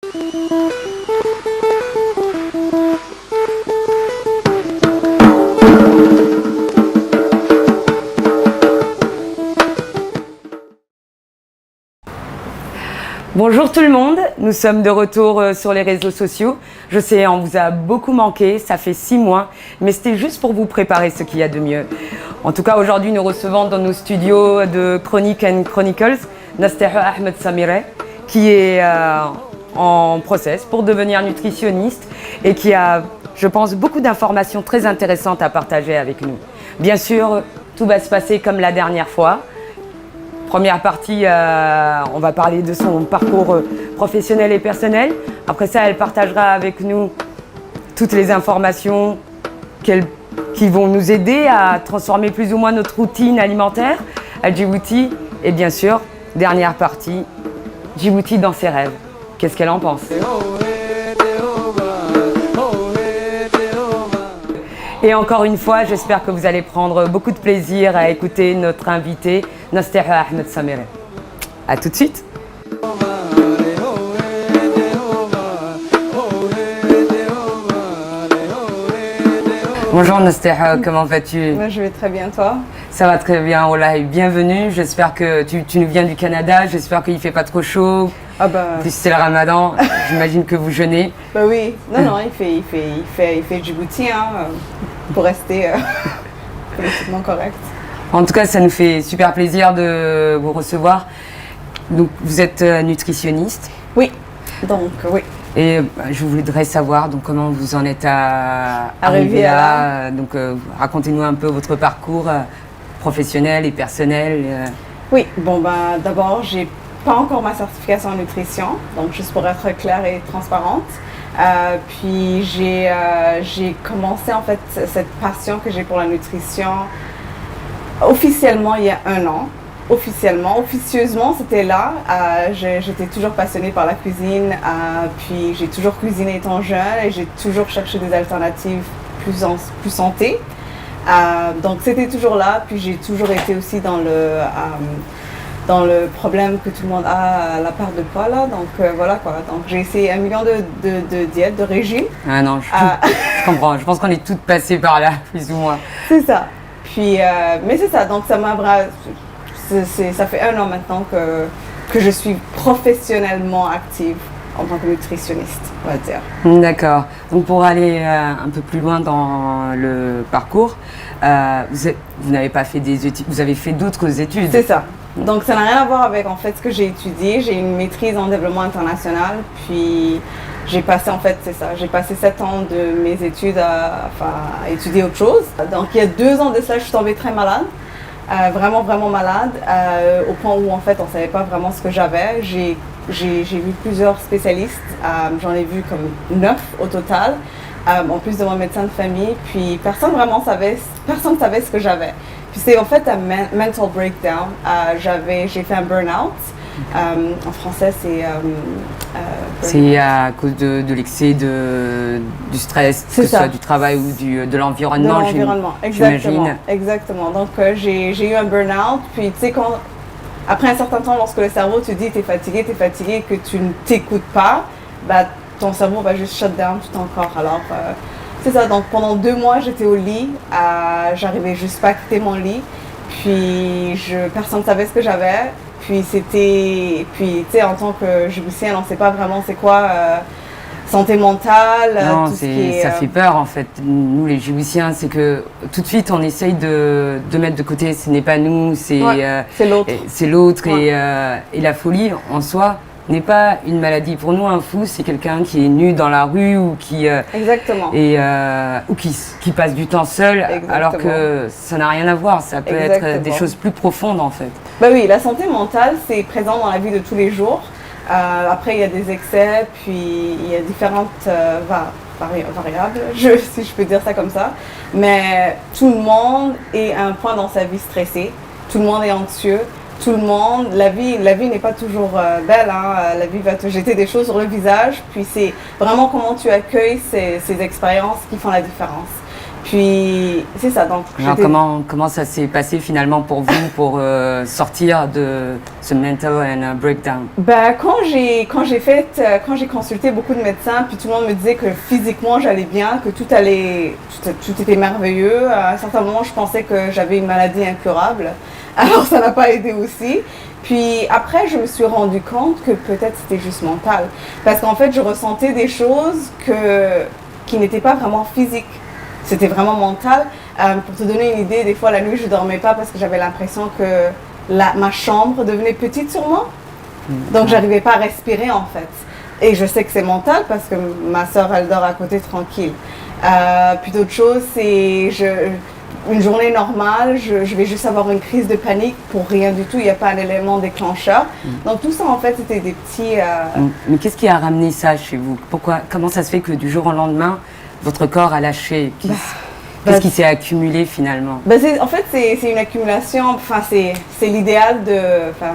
Bonjour tout le monde, nous sommes de retour sur les réseaux sociaux. Je sais, on vous a beaucoup manqué, ça fait 6 mois, mais c'était juste pour vous préparer ce qu'il y a de mieux. En tout cas, aujourd'hui, nous recevons dans nos studios de Chronic & Chronicles, Nasteha Ahmed Samire, qui est en process pour devenir nutritionniste et qui a, je pense, beaucoup d'informations très intéressantes à partager avec nous. Bien sûr, tout va se passer comme la dernière fois. Première partie, on va parler de son parcours professionnel et personnel. Après ça, elle partagera avec nous toutes les informations qui vont nous aider à transformer plus ou moins notre routine alimentaire à Djibouti. Et bien sûr, dernière partie, Djibouti dans ses rêves. Qu'est-ce qu'elle en pense ? Et encore une fois, j'espère que vous allez prendre beaucoup de plaisir à écouter notre invité, Nasteha Ahmed Samire. A tout de suite. Bonjour Nasteha, comment vas-tu ? Moi, je vais très bien, toi ? Ça va très bien, Ola, et bienvenue. J'espère que tu nous viens du Canada, j'espère qu'il ne fait pas trop chaud. Ah bah... En plus, c'est le ramadan, j'imagine que vous jeûnez. Bah oui, non, il fait Djibouti, hein, pour rester politiquement correct. En tout cas, ça nous fait super plaisir de vous recevoir. Donc, vous êtes nutritionniste. Oui, donc oui. Et je voudrais savoir donc, comment vous en êtes arrivé là. Donc, racontez-nous un peu votre parcours professionnel et personnel. Oui, bon, bah, d'abord, j'ai pas encore ma certification en nutrition, donc juste pour être claire et transparente. Puis j'ai commencé en fait cette passion que j'ai pour la nutrition officiellement il y a 1 an. Officieusement c'était là. J'étais toujours passionnée par la cuisine, puis j'ai toujours cuisiné étant jeune et j'ai toujours cherché des alternatives plus santé. Donc c'était toujours là, puis j'ai toujours été aussi dans le problème que tout le monde a à la perte de poids là, donc voilà quoi. Donc j'ai essayé 1 million de diètes, de régimes. Ah non, je comprends, je pense qu'on est toutes passées par là, plus ou moins. C'est ça. Puis, mais c'est ça, donc ça fait 1 an maintenant que je suis professionnellement active en tant que nutritionniste, on va dire. D'accord. Donc pour aller un peu plus loin dans le parcours, vous n'avez pas fait des études, vous avez fait d'autres études. C'est ça. Donc ça n'a rien à voir avec en fait ce que j'ai étudié. J'ai une maîtrise en développement international, puis j'ai passé en fait, c'est ça, j'ai passé 7 ans de mes études à étudier autre chose. Donc il y a 2 ans de ça, je suis tombée très malade. Vraiment malade, au point où en fait on ne savait pas vraiment ce que j'avais. J'ai vu plusieurs spécialistes, j'en ai vu comme 9 au total, en plus de mon médecin de famille, puis personne ne savait ce que j'avais. Puis c'est en fait un mental breakdown, j'ai fait un burn-out, en français c'est à cause de l'excès du stress, que ce soit du travail ou de l'environnement. De l'environnement, exactement. Donc j'ai eu un burn-out, puis tu sais après un certain temps, lorsque le cerveau te dit t'es fatigué, que tu ne t'écoutes pas, bah ton cerveau va juste shut down tout ton corps. Alors c'est ça, donc pendant 2 mois j'étais au lit, j'arrivais juste pas à quitter mon lit, puis personne ne savait ce que j'avais. Puis tu sais, en tant que Djiboutienne, on ne sait pas vraiment c'est quoi santé mentale. Non, tout ce qui est, ça fait peur en fait. Nous les Djiboutiens, c'est que tout de suite on essaye de mettre de côté, ce n'est pas nous, c'est l'autre. C'est l'autre Ouais. Et la folie en soi n'est pas une maladie. Pour nous, un fou, c'est quelqu'un qui est nu dans la rue ou Exactement. Ou qui passe du temps seul. Exactement. Alors que ça n'a rien à voir. Ça peut être des choses plus profondes en fait. Bah oui, la santé mentale, c'est présent dans la vie de tous les jours. Après, il y a des excès, puis il y a différentes variables, si je peux dire ça comme ça. Mais tout le monde est à un point dans sa vie stressé. Tout le monde est anxieux. Tout le monde, la vie n'est pas toujours belle, hein. La vie va te jeter des choses sur le visage, puis c'est vraiment comment tu accueilles ces expériences qui font la différence. Puis c'est ça. Donc Alors, comment ça s'est passé finalement pour vous pour sortir de ce mental and breakdown? Ben, quand j'ai consulté beaucoup de médecins, puis tout le monde me disait que physiquement j'allais bien, que tout était merveilleux. À un certain moment, je pensais que j'avais une maladie incurable. Alors ça n'a pas aidé aussi. Puis après, je me suis rendu compte que peut-être c'était juste mental, parce qu'en fait, je ressentais des choses qui n'étaient pas vraiment physiques. C'était vraiment mental. Pour te donner une idée, des fois la nuit je dormais pas parce que j'avais l'impression que ma chambre devenait petite sur moi. Donc j'arrivais pas à respirer en fait. Et je sais que c'est mental parce que ma soeur elle dort à côté tranquille. Puis d'autres choses, c'est une journée normale, je vais juste avoir une crise de panique pour rien du tout. Il n'y a pas un élément déclencheur. Donc tout ça en fait c'était des petits. Mais qu'est-ce qui a ramené ça chez vous? Comment ça se fait que du jour au lendemain votre corps a lâché? Qu'est-ce qui s'est accumulé finalement? En fait, c'est une accumulation, enfin, c'est l'idéal de. Enfin,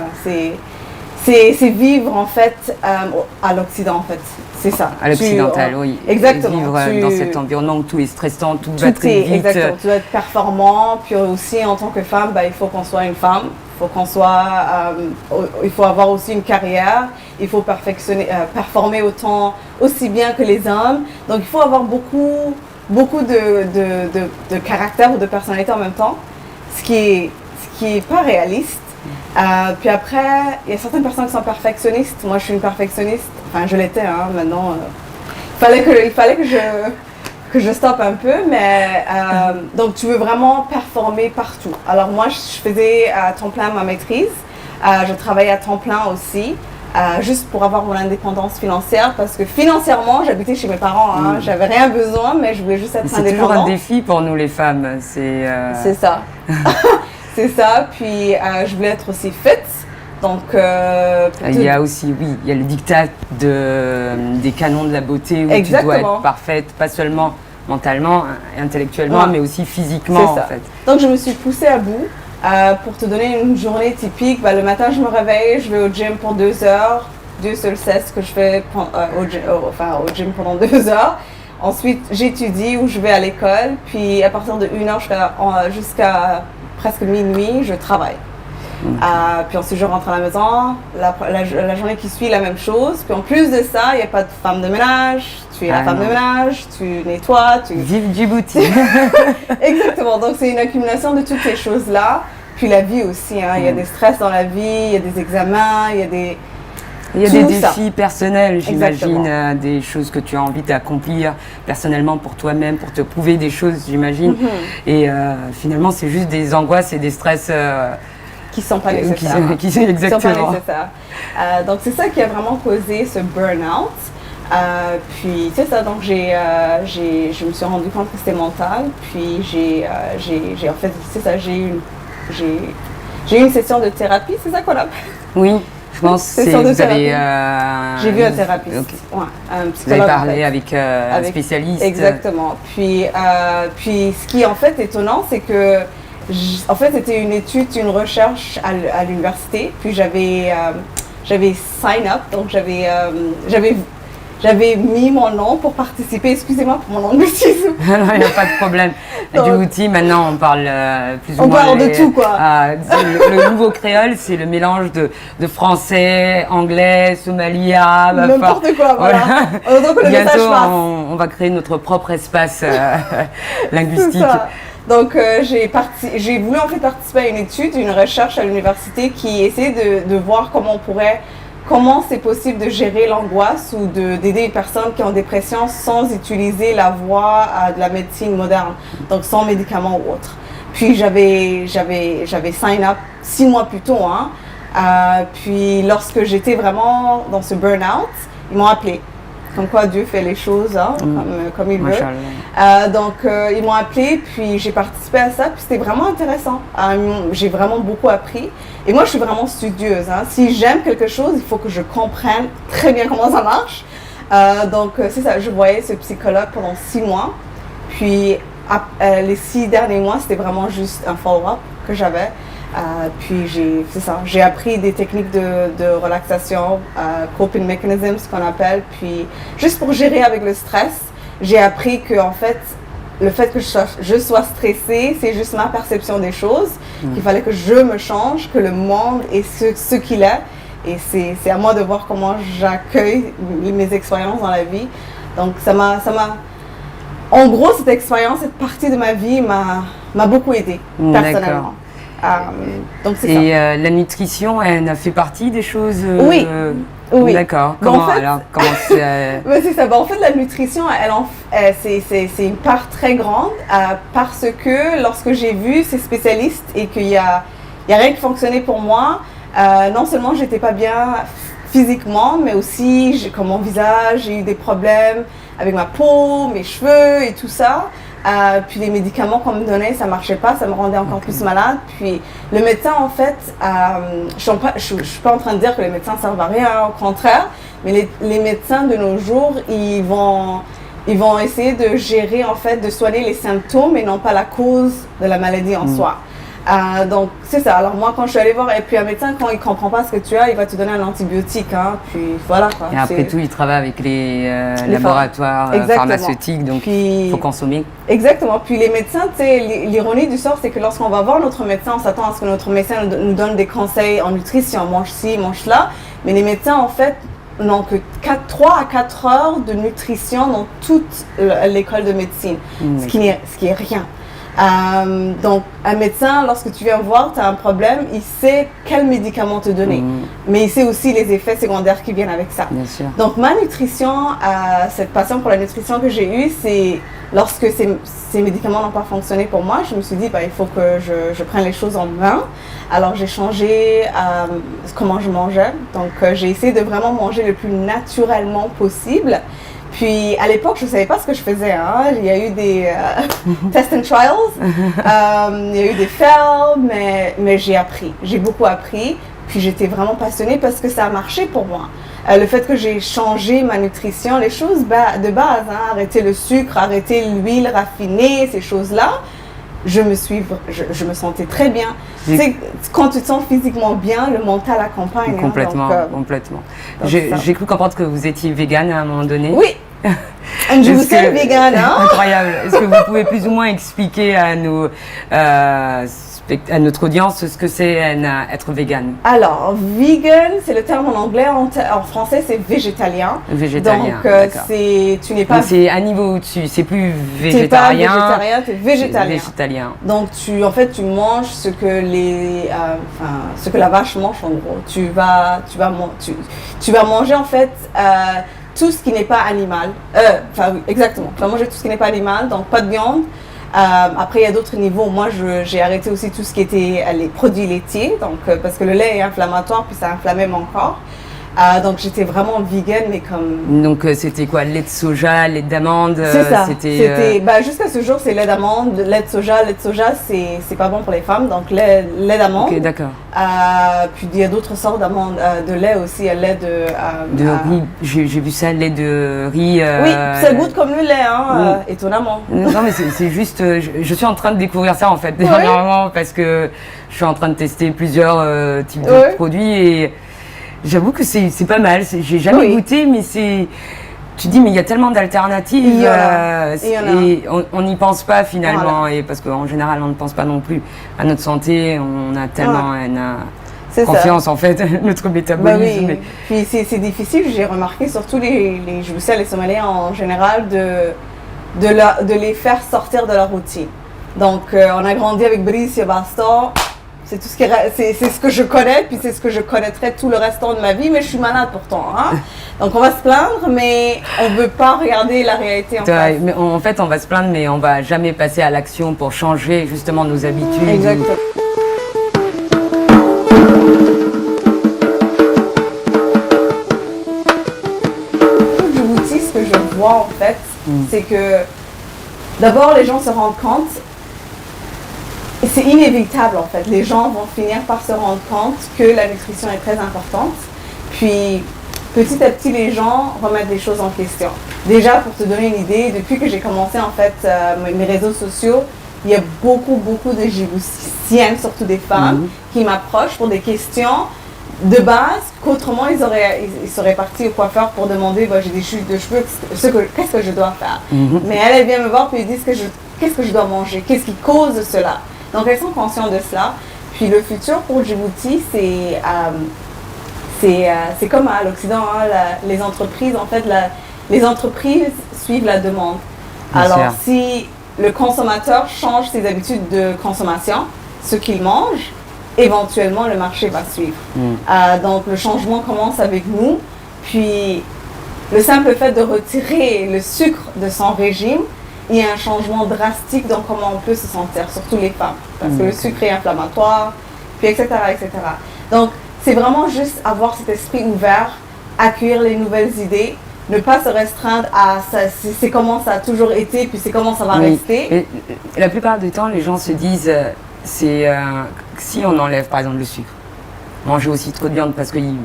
c'est vivre en fait à l'Occident en fait. C'est ça. À l'occidental, oui. Exactement. Vivre dans cet environnement où tout est stressant, tout va très vite. Exactement. Tu dois être performant, puis aussi en tant que femme, il faut qu'on soit une femme. Il faut avoir aussi une carrière, il faut performer aussi bien que les hommes. Donc il faut avoir beaucoup de caractère ou de personnalité en même temps, ce qui est pas réaliste. Puis après, il y a certaines personnes qui sont perfectionnistes. Moi, je suis une perfectionniste. Enfin, je l'étais. Maintenant, il fallait que je stoppe un peu. Mais donc, tu veux vraiment performer partout. Alors moi, je faisais à temps plein ma maîtrise. Je travaillais à temps plein aussi. Juste pour avoir mon indépendance financière, parce que financièrement, j'habitais chez mes parents, j'avais rien besoin, mais je voulais juste être indépendante. C'est toujours un défi pour nous les femmes. C'est ça. C'est ça, puis je voulais être aussi fit, donc... il y a aussi, oui, il y a le diktat des canons de la beauté où Exactement. Tu dois être parfaite, pas seulement mentalement, intellectuellement, mais aussi physiquement en fait. Donc je me suis poussée à bout. Pour te donner une journée typique, le matin je me réveille, je vais au gym pour 2 heures. Dieu seul sait ce que je fais au gym pendant 2 heures. Ensuite j'étudie ou je vais à l'école. Puis à partir de 1 heure jusqu'à presque minuit, je travaille. Puis ensuite je rentre à la maison, la journée qui suit la même chose. Puis en plus de ça, il n'y a pas de femme de ménage, tu es la femme de ménage, tu nettoies, Vive Djibouti. Exactement, donc c'est une accumulation de toutes ces choses-là. Puis la vie aussi, il y a des stress dans la vie, il y a des examens, il y a des défis personnels, j'imagine, des choses que tu as envie d'accomplir personnellement pour toi-même, pour te prouver des choses, j'imagine. Et finalement, c'est juste des angoisses et des stress qui ne sont pas nécessaires. Exactement. Qui sont pas nécessaires. Donc c'est ça qui a vraiment causé ce burn-out. Puis c'est ça, donc je me suis rendu compte que c'était mental. Puis en fait, c'est ça, j'ai eu une session de thérapie, c'est ça qu'on appelle? Oui. Je pense que vous avez... J'ai vu un thérapeute, un psychologue. Vous avez parlé avec un spécialiste. Exactement. Puis ce qui est en fait étonnant, c'est que en fait c'était une recherche à l'université. Puis j'avais sign up, donc j'avais mis mon nom pour participer. Excusez-moi pour mon anglicisme. Non, il n'y a pas de problème. À Djibouti, maintenant, on parle plus ou moins... On parle de tout, quoi. Le nouveau créole, c'est le mélange de français, anglais, somalien... N'importe quoi, voilà. Donc, bientôt, on va créer notre propre espace linguistique. Donc, j'ai voulu en fait participer à une étude, une recherche à l'université qui essayait de voir comment c'est possible de gérer l'angoisse ou d'aider une personne qui est en dépression sans utiliser la voie de la médecine moderne, donc sans médicaments ou autre. Puis j'avais sign up 6 mois plus tôt. Puis lorsque j'étais vraiment dans ce burn-out, ils m'ont appelé. Comme quoi Dieu fait les choses comme il veut. Donc ils m'ont appelé, puis j'ai participé à ça, puis c'était vraiment intéressant. J'ai vraiment beaucoup appris. Et moi je suis vraiment studieuse. Si j'aime quelque chose, il faut que je comprenne très bien comment ça marche. Donc c'est ça, je voyais ce psychologue pendant 6 mois. Puis les 6 derniers mois, c'était vraiment juste un follow-up que j'avais. Puis j'ai appris des techniques de relaxation, coping mechanisms, ce qu'on appelle, puis juste pour gérer avec le stress, j'ai appris que en fait le fait que je sois stressée, c'est juste ma perception des choses, qu'il fallait que je me change, que le monde est ce qu'il est. Et c'est à moi de voir comment j'accueille mes expériences dans la vie. Donc en gros, cette expérience, cette partie de ma vie m'a beaucoup aidée, personnellement. Donc c'est ça. Et la nutrition, elle a fait partie des choses Oui. Oui. D'accord. Comment alors c'est ça. En fait, la nutrition, c'est une part très grande parce que lorsque j'ai vu ces spécialistes et qu'il y a rien qui fonctionnait pour moi, non seulement j'étais pas bien physiquement, mais aussi comme mon visage, j'ai eu des problèmes avec ma peau, mes cheveux et tout ça. Puis les médicaments qu'on me donnait, ça marchait pas, ça me rendait encore plus malade. Puis le médecin, en fait, je suis pas en train de dire que les médecins servent à rien, au contraire, mais les médecins de nos jours, ils vont essayer de gérer, en fait, de soigner les symptômes et non pas la cause de la maladie en soi. Donc c'est ça. Alors moi, quand je suis allée voir, et puis un médecin, quand il comprend pas ce que tu as, il va te donner un antibiotique, hein, puis voilà quoi. Et après tout, il travaille avec les laboratoires pharmaceutiques, donc il faut consommer. Exactement. Puis les médecins, tu sais, l'ironie du sort, c'est que lorsqu'on va voir notre médecin, on s'attend à ce que notre médecin nous donne des conseils en nutrition, mange ci, mange cela, mais les médecins en fait n'ont que 3 à 4 heures de nutrition dans toute l'école de médecine, ce qui est rien. Donc un médecin, lorsque tu viens voir, tu as un problème, il sait quel médicament te donner, mais il sait aussi les effets secondaires qui viennent avec ça. Bien sûr. Donc ma nutrition, cette passion pour la nutrition que j'ai eue, c'est lorsque ces médicaments n'ont pas fonctionné pour moi, je me suis dit il faut que je prenne les choses en main. Alors j'ai changé comment je mangeais, donc j'ai essayé de vraiment manger le plus naturellement possible. Puis à l'époque, je ne savais pas ce que je faisais. Hein. Il y a eu des test and trials, il y a eu des fails, mais j'ai appris. J'ai beaucoup appris. Puis j'étais vraiment passionnée parce que ça a marché pour moi. Le fait que j'ai changé ma nutrition, les choses de base, hein, arrêter le sucre, arrêter l'huile raffinée, ces choses-là, je me sentais très bien. Tu sais, quand tu te sens physiquement bien, le mental accompagne. Complètement, complètement. J'ai cru comprendre que vous étiez végane à un moment donné. Oui. Je vous sais végane, hein? Incroyable. Est-ce que vous pouvez plus ou moins expliquer à notre audience ce que c'est être végane? Alors, vegan, c'est le terme en anglais. En français, c'est végétalien. Végétalien. Donc, tu n'es pas. Donc, c'est à niveau au-dessus. C'est plus végétarien. Tu n'es pas végétarien, tu es végétalien. Végétalien. Donc, tu manges ce que la vache mange en gros. Tu vas manger en fait. Tout ce qui n'est pas animal. Oui, exactement. Tu vas manger tout ce qui n'est pas animal, donc pas de viande. Après, il y a d'autres niveaux. Moi, j'ai arrêté aussi tout ce qui était les produits laitiers, donc, parce que le lait est inflammatoire, puis ça inflammait mon corps. Donc, j'étais vraiment vegan, mais comme... Donc, c'était quoi? Lait de soja, lait d'amande? C'est ça. Jusqu'à ce jour, c'est lait d'amande, lait de soja. Lait de soja, c'est pas bon pour les femmes, donc lait d'amande. Ok, d'accord. Puis, il y a d'autres sortes d'amande, de lait aussi, lait de riz. J'ai vu ça, lait de riz. Oui, ça goûte comme le lait, hein, étonnamment. Non, mais c'est juste... je suis en train de découvrir ça, en fait, dernièrement, parce que je suis en train de tester plusieurs types de produits et... J'avoue que c'est pas mal, j'ai jamais goûté, mais tu dis, mais il y a tellement d'alternatives et on n'y pense pas finalement, et parce qu'en général, on ne pense pas non plus à notre santé, on a tellement confiance en fait, notre métabolisme. Oui. Puis c'est difficile, j'ai remarqué, surtout les Joussiens, les Somaliens en général, de les faire sortir de leur routine. Donc, on a grandi avec Brice et Basta. C'est ce que je connais, puis c'est ce que je connaîtrai tout le restant de ma vie, mais je suis malade pourtant. Hein? Donc on va se plaindre, mais on ne veut pas regarder la réalité en face. Mais en fait, on va se plaindre, mais on ne va jamais passer à l'action pour changer justement nos habitudes. Exactement. Tout l'outil, ce que je vois en fait, c'est que d'abord les gens se rendent compte. C'est inévitable en fait, les gens vont finir par se rendre compte que la nutrition est très importante. Puis petit à petit les gens remettent les choses en question. Déjà pour te donner une idée, depuis que j'ai commencé en fait mes réseaux sociaux, il y a beaucoup de Djiboutiennes, surtout des femmes, qui m'approchent pour des questions de base qu'autrement ils seraient partis au coiffeur pour demander j'ai des chutes de cheveux, qu'est-ce que je dois faire. Mais elle vient me voir puis ils disent qu'est-ce que je dois manger, qu'est-ce qui cause cela. Donc elles sont conscientes de cela. Puis le futur pour Djibouti, c'est comme à l'Occident, hein, les entreprises, en fait, les entreprises suivent la demande. Alors, si le consommateur change ses habitudes de consommation, ce qu'il mange, éventuellement, le marché va suivre. Donc, le changement commence avec nous. Puis, le simple fait de retirer le sucre de son régime, il y a un changement drastique dans comment on peut se sentir, surtout les femmes. Parce que le sucre est inflammatoire, puis etc., etc. Donc, c'est vraiment juste avoir cet esprit ouvert, accueillir les nouvelles idées, ne pas se restreindre à ça, c'est comment ça a toujours été, puis c'est comment ça va rester. Et la plupart du temps, les gens se disent, si on enlève par exemple le sucre, manger aussi trop de viande parce qu'il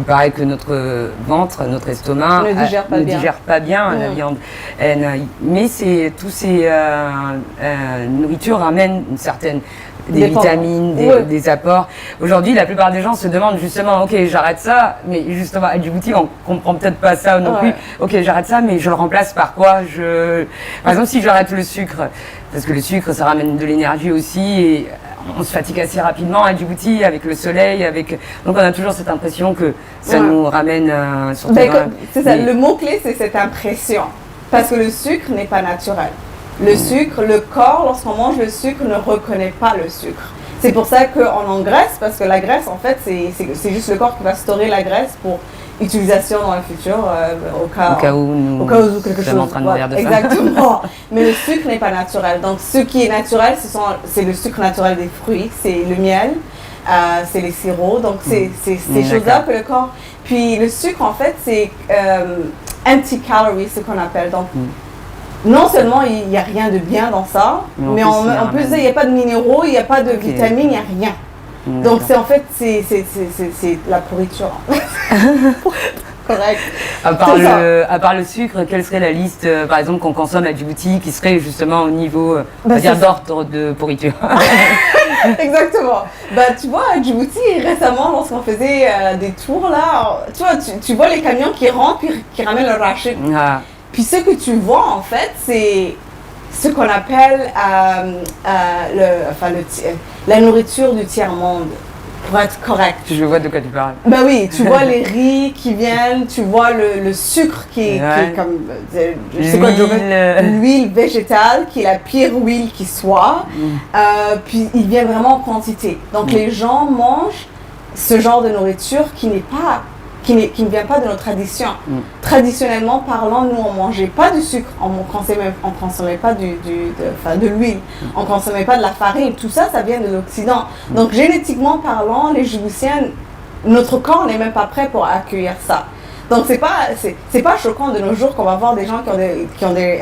paraît que notre ventre, notre estomac ne digère pas bien la viande. Mais tous ces nourritures ramènent une certaine des vitamines, des apports. Aujourd'hui, la plupart des gens se demandent justement, ok, j'arrête ça, mais justement à Djibouti, on comprend peut-être pas ça non plus. Ok, j'arrête ça, mais je le remplace par quoi? Par exemple, si j'arrête le sucre, parce que le sucre, ça ramène de l'énergie aussi, et on se fatigue assez rapidement à Djibouti avec le soleil, donc on a toujours cette impression que ça nous ramène sur c'est ça, le mot-clé, c'est cette impression. Parce que le sucre n'est pas naturel. Le sucre, le corps, lorsqu'on mange le sucre, ne reconnaît pas le sucre. C'est pour ça qu'on engraisse, parce que la graisse, en fait, c'est juste le corps qui va stocker la graisse pour utilisation dans le futur, au cas où quelque chose. En train de mourir de faim. Exactement. Mais le sucre n'est pas naturel. Donc, ce qui est naturel, c'est le sucre naturel des fruits, c'est le miel, c'est les sirops. Donc, c'est ces choses-là que le corps. Puis, le sucre, en fait, c'est anti-calorie, ce qu'on appelle. Donc, non seulement il n'y a rien de bien dans ça, mais en plus il n'y a pas de minéraux, il n'y a pas de vitamines, il n'y a rien. Donc c'est en fait c'est la pourriture. Correct. À part le sucre, quelle serait la liste, par exemple, qu'on consomme à Djibouti qui serait justement au niveau d'ordre de pourriture? Exactement. Tu vois, à Djibouti, récemment, lorsqu'on faisait des tours là, tu vois les camions qui rentrent puis qui ramènent le rachis. Puis ce que tu vois, en fait, c'est ce qu'on appelle la nourriture du tiers-monde, pour être correct. Je vois de quoi tu parles. Oui, tu vois les riz qui viennent, tu vois le sucre qui est comme... l'huile végétale, qui est la pire huile qui soit. Puis il vient vraiment en quantité. Donc les gens mangent ce genre de nourriture qui ne vient pas de notre tradition. Traditionnellement parlant, nous on mangeait pas du sucre, on consommait pas de l'huile, on consommait pas de la farine, tout ça, ça vient de l'Occident. Donc génétiquement parlant, les Djiboutiens, notre corps n'est même pas prêt pour accueillir ça. Donc c'est pas choquant de nos jours qu'on va voir des gens qui ont des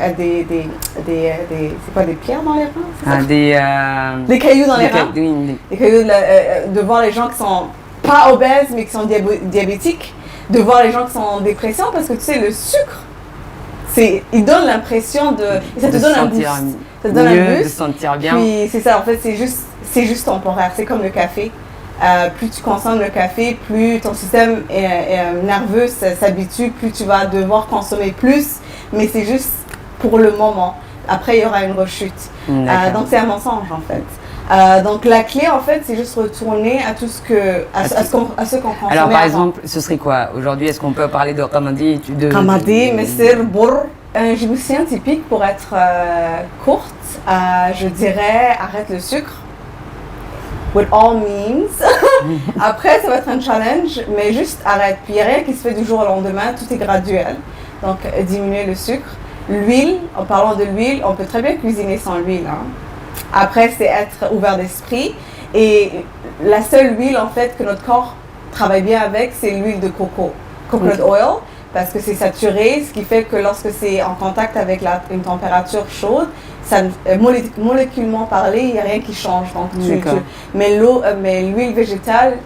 c'est quoi, des pierres dans les reins, des cailloux dans les reins, des cailloux de voir les gens qui sont pas obèses mais qui sont diabétiques, de voir les gens qui sont en dépression, parce que tu sais, le sucre, il donne l'impression ça te donne un boost. Ça te donne un boost, de se sentir bien. Puis c'est ça, en fait, c'est juste temporaire, c'est comme le café. Plus tu consommes le café, plus ton système nerveux s'habitue, plus tu vas devoir consommer plus, mais c'est juste pour le moment. Après, il y aura une rechute. Donc c'est un mensonge, en fait. Donc la clé en fait c'est juste retourner à tout ce qu'on consommait. Alors par exemple, ce serait quoi aujourd'hui? Est-ce qu'on peut parler de Kamadi, Kamadi, Messir, Bour? Un Djiboutien typique, pour être courte, je dirais arrête le sucre. With all means. Après ça va être un challenge, mais juste arrête. Puis il n'y a rien qui se fait du jour au lendemain, tout est graduel. Donc diminuer le sucre. L'huile, en parlant de l'huile, on peut très bien cuisiner sans l'huile. Après, c'est être ouvert d'esprit. Et la seule huile, en fait, que notre corps travaille bien avec, c'est l'huile de coco. Coconut oil, parce que c'est saturé, ce qui fait que lorsque c'est en contact avec une température chaude, moléculairement parlé, il n'y a rien qui change. Donc, mais l'huile végétale,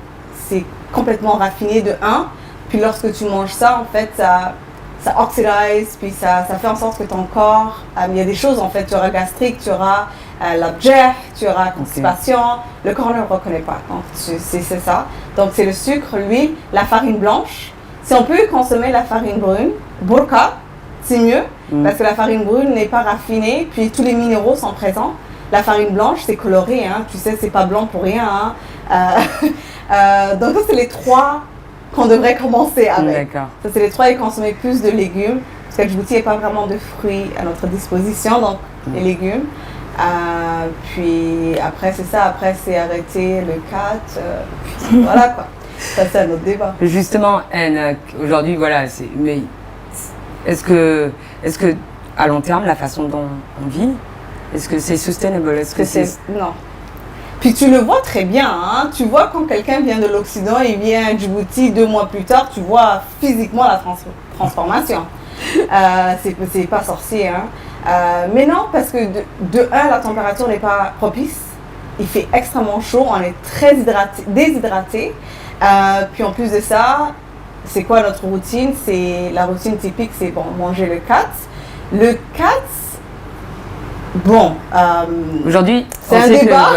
c'est complètement raffiné de 1. Puis lorsque tu manges ça, en fait, ça oxydise, puis ça fait en sorte que ton corps, il y a des choses, en fait, tu auras gastrique, tu auras l'abject, tu auras constipation, le corps ne le reconnaît pas. Donc c'est ça. Donc c'est le sucre, l'huile, la farine blanche. Si on peut consommer la farine brune, burka, c'est mieux parce que la farine brune n'est pas raffinée, puis tous les minéraux sont présents. La farine blanche, c'est coloré, hein, tu sais, c'est pas blanc pour rien. Hein. Donc ça, c'est les 3 qu'on devrait commencer avec. D'accord. Ça, c'est les 3 et consommer plus de légumes. Parce qu'à Djibouti, il n'y a pas vraiment de fruits à notre disposition, donc les légumes. Puis après, c'est ça. Après, c'est arrêter le cat. Puis voilà quoi. Ça, c'est un autre débat. Justement, Anne, aujourd'hui, voilà, mais est-ce que à long terme, la façon dont on vit, est-ce que c'est sustainable? Est-ce que c'est... Non. Puis tu le vois très bien, hein? Tu vois quand quelqu'un vient de l'Occident et vient à Djibouti 2 mois plus tard, tu vois physiquement la transformation. C'est pas sorcier, hein? Mais non, parce que de un, la température n'est pas propice. Il fait extrêmement chaud, on est très déshydraté. Puis en plus de ça, c'est quoi notre routine? La routine typique, c'est bon, manger le cat. Le cat, bon, aujourd'hui, c'est un débat.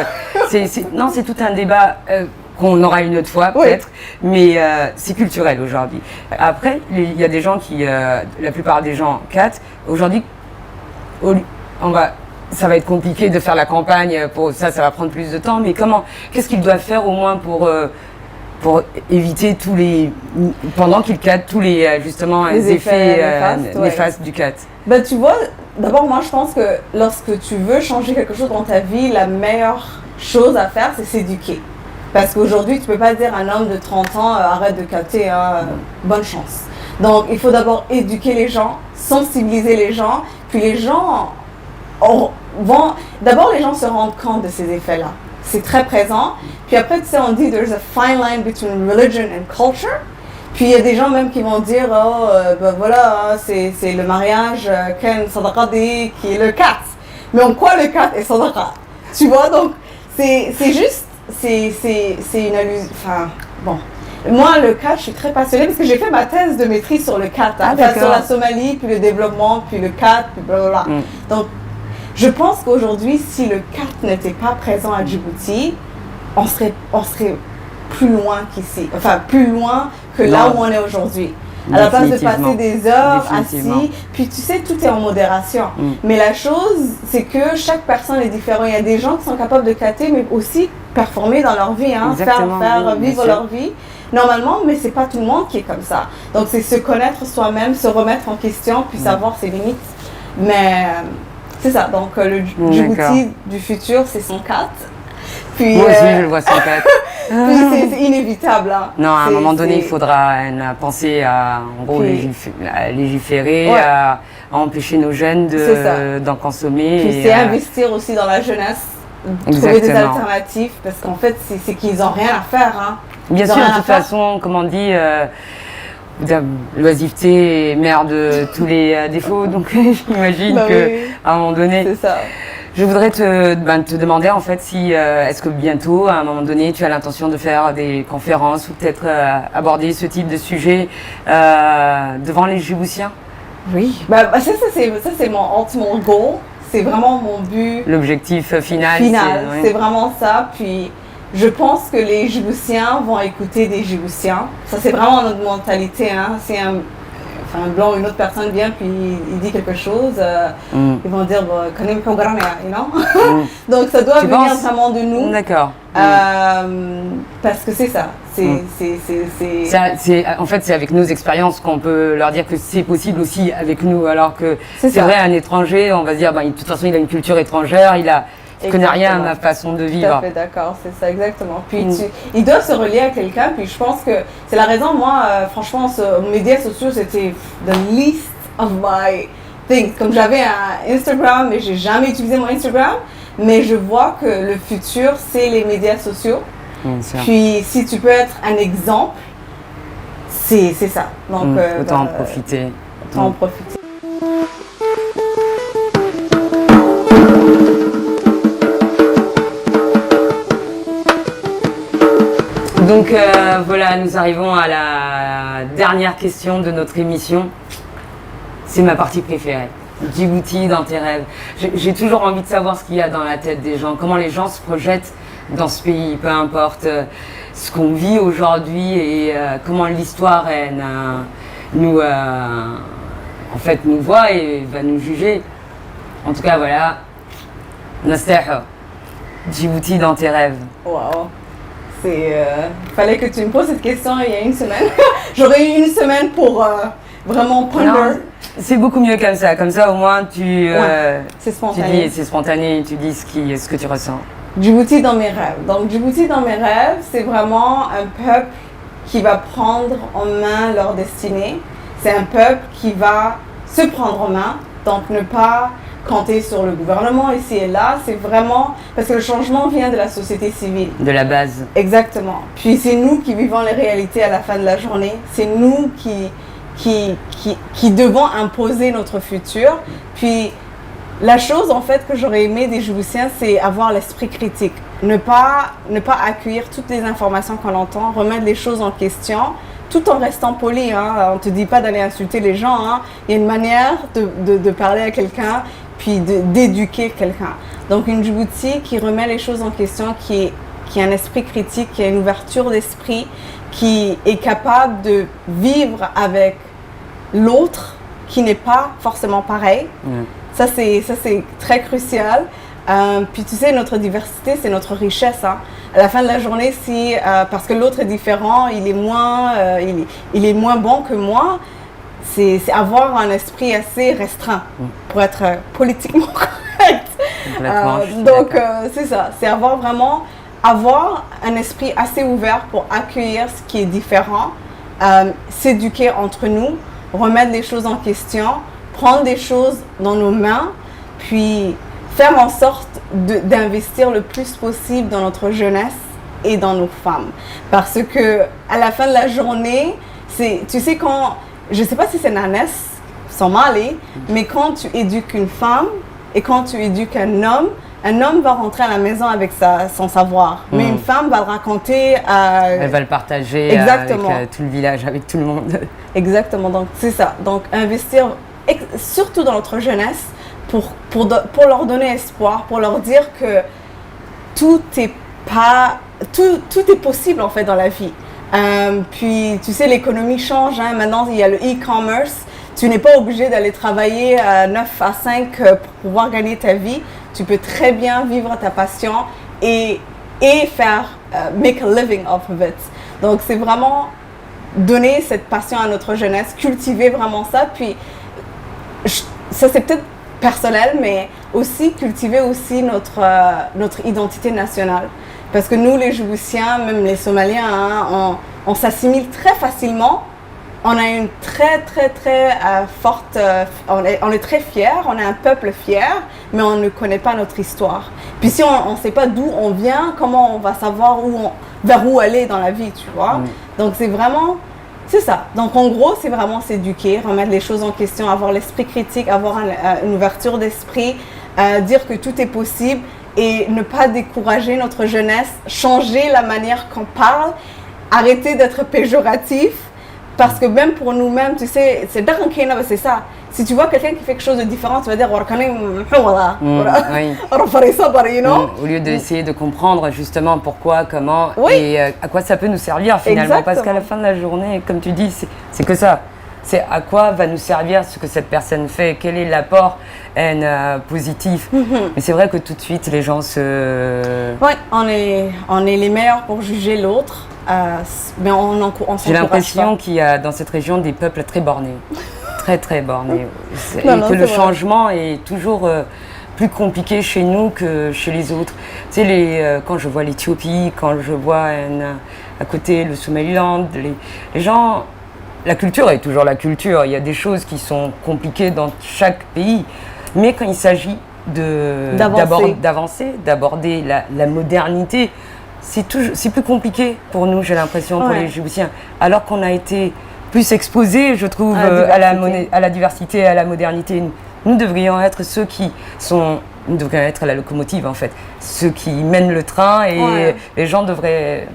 Non, c'est tout un débat qu'on aura une autre fois peut-être, mais c'est culturel aujourd'hui. Après, il y a des gens qui, la plupart des gens cat, aujourd'hui, ça va être compliqué de faire la campagne pour ça va prendre plus de temps, mais qu'est-ce qu'ils doivent faire au moins pour éviter pendant qu'ils cat, tous les justement les effets néfastes du cat? Ben, tu vois, d'abord, moi, je pense que lorsque tu veux changer quelque chose dans ta vie, la meilleure chose à faire, c'est s'éduquer. Parce qu'aujourd'hui, tu peux pas dire à un homme de 30 ans, arrête de cater, bonne chance. Donc, il faut d'abord éduquer les gens, sensibiliser les gens, puis les gens d'abord, les gens se rendent compte de ces effets-là. C'est très présent. Puis après, tu sais, on dit, there's a fine line between religion and culture. Puis il y a des gens même qui vont dire, ben voilà, c'est le mariage, Ken Sadaqadi qui est le cat. Mais en quoi le cat est Sadaqa? Tu vois, donc c'est juste, c'est une allusion, enfin, bon. Moi, le cat, je suis très passionnée parce que j'ai fait ma thèse de maîtrise sur le cat, sur la Somalie, puis le développement, puis le cat, puis blablabla. Donc, je pense qu'aujourd'hui, si le cat n'était pas présent à Djibouti, on serait plus loin qu'ici, enfin plus loin que là où on est aujourd'hui. À la place de passer des heures assis, puis tu sais, tout est en modération. Mais la chose, c'est que chaque personne est différente. Il y a des gens qui sont capables de cater, mais aussi performer dans leur vie, hein, faire vivre leur vie normalement, mais c'est pas tout le monde qui est comme ça. Donc c'est se connaître soi-même, se remettre en question, puis savoir ses limites. Mais c'est ça, donc le Djibouti du futur, c'est son cat. Puis, moi aussi, je le vois son cat. Puis c'est inévitable. Hein. Non, à un moment donné, il faudra penser à légiférer, à empêcher nos jeunes d'en consommer. Puis c'est investir aussi dans la jeunesse, trouver des alternatives, parce qu'en fait, c'est qu'ils n'ont rien à faire. Hein. Bien sûr, de toute façon, comme on dit, l'oisiveté est mère de tous les défauts, donc j'imagine qu'à un moment donné... C'est ça. Je voudrais te demander en fait si est-ce que bientôt, à un moment donné, tu as l'intention de faire des conférences ou peut-être aborder ce type de sujet devant les Djiboutiens? Oui. Ça c'est mon ultimate goal. C'est vraiment mon but. L'objectif final. C'est vraiment ça. Puis je pense que les Djiboutiens vont écouter des Djiboutiens. Ça c'est vraiment notre mentalité. Hein. C'est un blanc, une autre personne vient puis il dit quelque chose, ils vont dire you know? Donc ça doit venir vraiment de nous. D'accord. Parce que c'est ça. En fait, c'est avec nos expériences qu'on peut leur dire que c'est possible aussi avec nous. Alors que c'est vrai, un étranger, on va se dire, de toute façon, il a une culture étrangère, il connaît rien à ma façon de vivre. Tout à fait d'accord, c'est ça, exactement. Puis il doit se relier à quelqu'un, puis je pense que c'est la raison, moi, franchement, mes médias sociaux, c'était the least of my things. Comme j'avais un Instagram, mais j'ai jamais utilisé mon Instagram, mais je vois que le futur, c'est les médias sociaux. Puis si tu peux être un exemple, c'est ça. Donc, autant en profiter. Autant en profiter. Donc voilà, nous arrivons à la dernière question de notre émission. C'est ma partie préférée. Djibouti dans tes rêves. J'ai toujours envie de savoir ce qu'il y a dans la tête des gens, comment les gens se projettent dans ce pays, peu importe ce qu'on vit aujourd'hui et comment l'histoire nous en fait, nous voit et va nous juger. En tout cas, voilà. Nastaha, Djibouti dans tes rêves. Wow. Fallait que tu me poses cette question il y a une semaine. J'aurais eu une semaine pour vraiment ponder. C'est beaucoup mieux comme ça. Comme ça, au moins, c'est spontané. C'est spontané. Tu dis ce que tu ressens. Djibouti dans mes rêves. Donc, Djibouti dans mes rêves, c'est vraiment un peuple qui va prendre en main leur destinée. C'est un peuple qui va se prendre en main. Donc, ne pas compter sur le gouvernement ici et là, c'est vraiment parce que le changement vient de la société civile. De la base. Exactement. Puis c'est nous qui vivons les réalités à la fin de la journée. C'est nous qui devons imposer notre futur. Puis la chose en fait que j'aurais aimé des Djiboutiens, c'est avoir l'esprit critique. Ne pas accueillir toutes les informations qu'on entend, remettre les choses en question, tout en restant poli. Hein. On ne te dit pas d'aller insulter les gens. Hein. Il y a une manière de parler à quelqu'un, puis d'éduquer quelqu'un. Donc une Djibouti qui remet les choses en question, qui a un esprit critique, qui a une ouverture d'esprit, qui est capable de vivre avec l'autre qui n'est pas forcément pareil. Ça, c'est très crucial. Puis tu sais, notre diversité, c'est notre richesse. Hein. À la fin de la journée, parce que l'autre est différent, il est moins bon que moi, c'est avoir un esprit assez restreint pour être politiquement correct. C'est ça, c'est avoir un esprit assez ouvert pour accueillir ce qui est différent, s'éduquer entre nous, remettre les choses en question, prendre des choses dans nos mains, puis faire en sorte d'investir le plus possible dans notre jeunesse et dans nos femmes. Parce que à la fin de la journée, tu sais je ne sais pas si c'est Nanès, sans mal, mais quand tu éduques une femme et quand tu éduques un homme va rentrer à la maison avec son savoir. Mais une femme va le raconter elle va le partager avec tout le village, avec tout le monde. Exactement, donc c'est ça. Donc investir surtout dans notre jeunesse pour leur donner espoir, pour leur dire que tout est possible en fait dans la vie. Puis tu sais, l'économie change, hein. Maintenant il y a le e-commerce, tu n'es pas obligé d'aller travailler 9 à 5 pour pouvoir gagner ta vie, tu peux très bien vivre ta passion et faire make a living off of it. Donc c'est vraiment donner cette passion à notre jeunesse, cultiver vraiment ça, puis ça c'est peut-être personnel, mais aussi cultiver aussi notre identité nationale. Parce que nous, les Djiboutiens, même les Somaliens, hein, on s'assimile très facilement. On a une très, très, très forte... on est très fiers, on est un peuple fier, mais on ne connaît pas notre histoire. Puis si on ne sait pas d'où on vient, comment on va savoir vers où aller dans la vie, tu vois. Donc c'est ça. Donc en gros, c'est vraiment s'éduquer, remettre les choses en question, avoir l'esprit critique, avoir une ouverture d'esprit, dire que tout est possible et ne pas décourager notre jeunesse, changer la manière qu'on parle, arrêter d'être péjoratif, parce que même pour nous-mêmes, tu sais, c'est ça. Si tu vois quelqu'un qui fait quelque chose de différent, tu vas dire au lieu d'essayer de comprendre justement pourquoi, comment et à quoi ça peut nous servir finalement. Exactement. Parce qu'à la fin de la journée, comme tu dis, c'est que ça. C'est à quoi va nous servir ce que cette personne fait, quel est l'apport positif. Mais c'est vrai que tout de suite, les gens Oui, on est les meilleurs pour juger l'autre, mais on s'encourage pas. J'ai l'impression qu'il y a dans cette région des peuples très bornés. Très, très bornés. Et que le changement est toujours plus compliqué chez nous que chez les autres. Tu sais, quand je vois l'Éthiopie, quand je vois à côté le Somaliland, les gens... La culture est toujours la culture. Il y a des choses qui sont compliquées dans chaque pays. Mais quand il s'agit d'avancer, d'aborder la modernité, c'est plus compliqué pour nous, j'ai l'impression, pour les Djiboutiens. Alors qu'on a été plus exposés, je trouve, à la diversité, à la modernité. Nous devrions être nous devrions être la locomotive, en fait. Ceux qui mènent le train et les gens devraient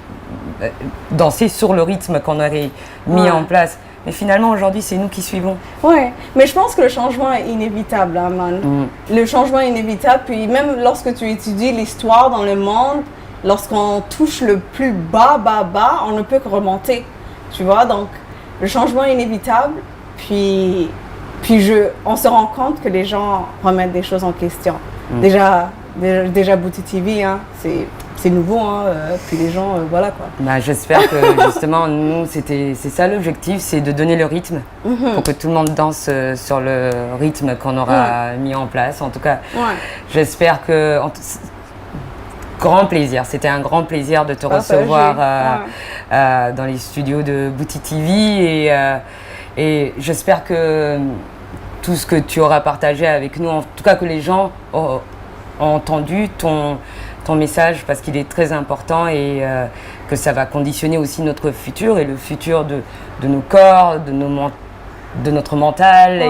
danser sur le rythme qu'on aurait mis en place. Mais finalement, aujourd'hui, c'est nous qui suivons. Oui, mais je pense que le changement est inévitable, hein, man. Le changement est inévitable. Puis même lorsque tu étudies l'histoire dans le monde, lorsqu'on touche le plus bas, on ne peut que remonter. Tu vois, donc le changement est inévitable. Puis Puis on se rend compte que les gens remettent des choses en question. Déjà Bouti TV, hein, c'est nouveau, hein, puis les gens, voilà quoi. Bah, j'espère que justement, nous, c'est ça l'objectif, c'est de donner le rythme pour que tout le monde danse sur le rythme qu'on aura mis en place. En tout cas, j'espère que... Grand plaisir, c'était un grand plaisir de te recevoir dans les studios de Bouti TV et j'espère que tout ce que tu auras partagé avec nous, en tout cas que les gens ont entendu ton message parce qu'il est très important et que ça va conditionner aussi notre futur et le futur de nos corps, de notre mental.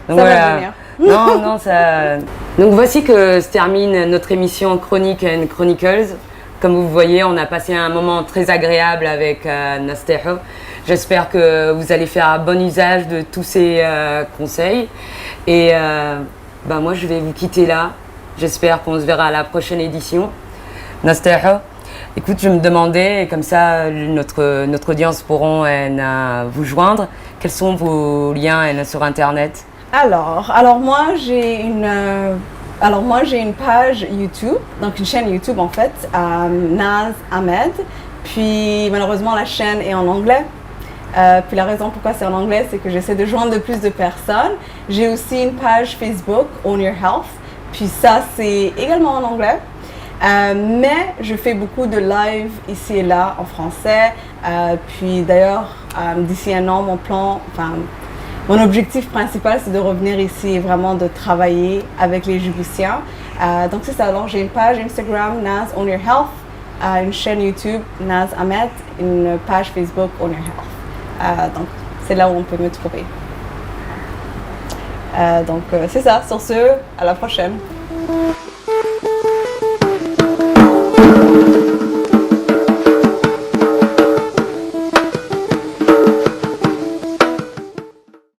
Donc va venir. Non, ça... Donc voici que se termine notre émission Chronique and Chronicles. Comme vous voyez, on a passé un moment très agréable avec Nasteho. J'espère que vous allez faire bon usage de tous ces conseils. Et moi, je vais vous quitter là. J'espère qu'on se verra à la prochaine édition. Nasteho, écoute, je me demandais, et comme ça, notre audience pourront vous joindre. Quels sont vos liens sur Internet? Alors moi j'ai une page YouTube, donc une chaîne YouTube en fait, Naz Ahmed. Puis malheureusement la chaîne est en anglais. Puis la raison pourquoi c'est en anglais, c'est que j'essaie de joindre de plus de personnes. J'ai aussi une page Facebook, Own Your Health. Puis ça c'est également en anglais. Mais je fais beaucoup de live ici et là en français. Puis d'ailleurs d'ici un an mon objectif principal, c'est de revenir ici et vraiment de travailler avec les Djiboutiens. Donc c'est ça, alors j'ai une page Instagram, Naz Own Your Health, une chaîne YouTube, Naz Ahmed, une page Facebook, Own Your Health. Donc c'est là où on peut me trouver. Donc c'est ça, sur ce, à la prochaine.